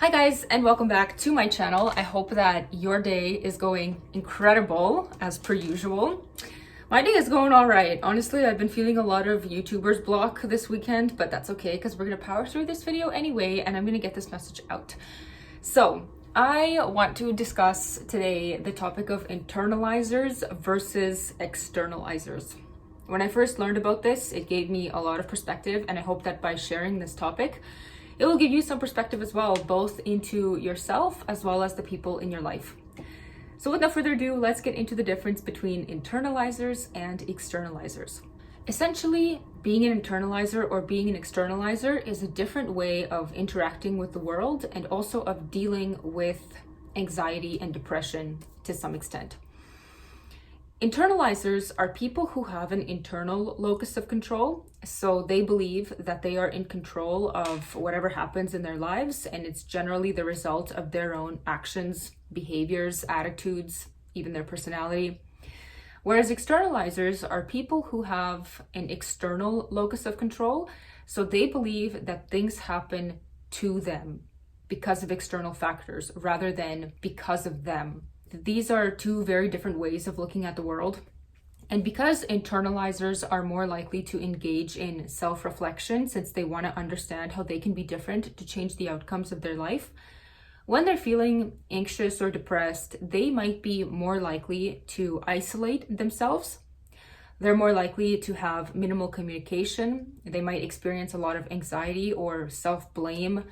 Hi guys, and welcome back to my channel. I hope that your day is going incredible as per usual. My day is going all right. Honestly, I've been feeling a lot of YouTubers block this weekend, but that's okay because we're gonna power through this video anyway, and I'm gonna get this message out. So I want to discuss today the topic of internalizers versus externalizers. When I first learned about this, it gave me a lot of perspective, and I hope that by sharing this topic, it will give you some perspective as well, both into yourself as well as the people in your life. So without further ado, let's get into the difference between internalizers and externalizers. Essentially, being an internalizer or being an externalizer is a different way of interacting with the world and also of dealing with anxiety and depression to some extent. Internalizers are people who have an internal locus of control. So they believe that they are in control of whatever happens in their lives, and it's generally the result of their own actions, behaviors, attitudes, even their personality. Whereas externalizers are people who have an external locus of control. So they believe that things happen to them because of external factors rather than because of them. These are two very different ways of looking at the world. And because internalizers are more likely to engage in self-reflection since they want to understand how they can be different to change the outcomes of their life, when they're feeling anxious or depressed, they might be more likely to isolate themselves. They're more likely to have minimal communication. They might experience a lot of anxiety or self-blame,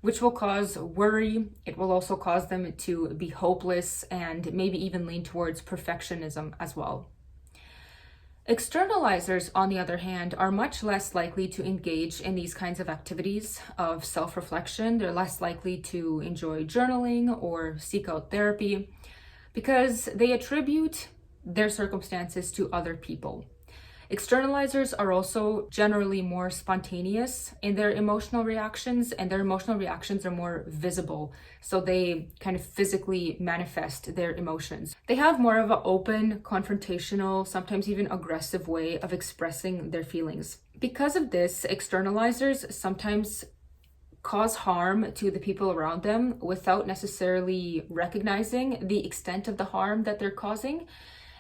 which will cause worry. It will also cause them to be hopeless and maybe even lean towards perfectionism as well. Externalizers, on the other hand, are much less likely to engage in these kinds of activities of self-reflection. They're less likely to enjoy journaling or seek out therapy because they attribute their circumstances to other people. Externalizers are also generally more spontaneous in their emotional reactions, and their emotional reactions are more visible. So they kind of physically manifest their emotions. They have more of an open, confrontational, sometimes even aggressive way of expressing their feelings. Because of this, externalizers sometimes cause harm to the people around them without necessarily recognizing the extent of the harm that they're causing.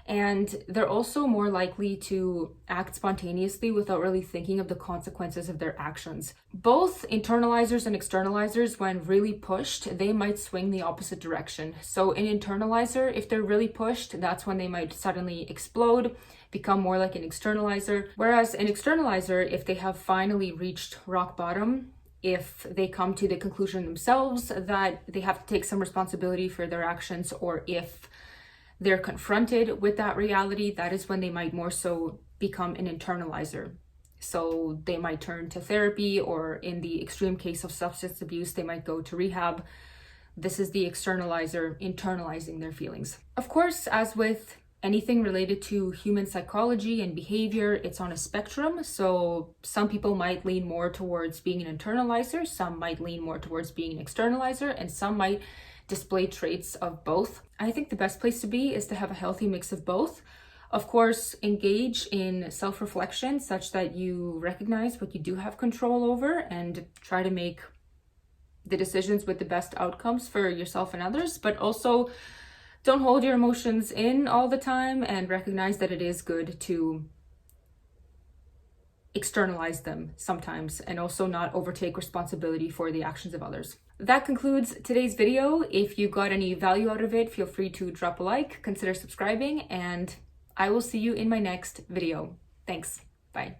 And they're also more likely to act spontaneously without really thinking of the consequences of their actions. Both internalizers and externalizers, when really pushed, they might swing the opposite direction. So an internalizer, if they're really pushed, that's when they might suddenly explode, become more like an externalizer. Whereas an externalizer, if they have finally reached rock bottom, if they come to the conclusion themselves that they have to take some responsibility for their actions, or if they're confronted with that reality, that is when they might more so become an internalizer. So they might turn to therapy, or in the extreme case of substance abuse, they might go to rehab. This is the externalizer internalizing their feelings. Of course, as with anything related to human psychology and behavior, it's on a spectrum. So some people might lean more towards being an internalizer, some might lean more towards being an externalizer, and some might display traits of both. I think the best place to be is to have a healthy mix of both. Of course, engage in self-reflection such that you recognize what you do have control over and try to make the decisions with the best outcomes for yourself and others, but also don't hold your emotions in all the time and recognize that it is good to externalize them sometimes and also not overtake responsibility for the actions of others. That concludes today's video. If you got any value out of it, feel free to drop a like, consider subscribing, and I will see you in my next video. Thanks. Bye.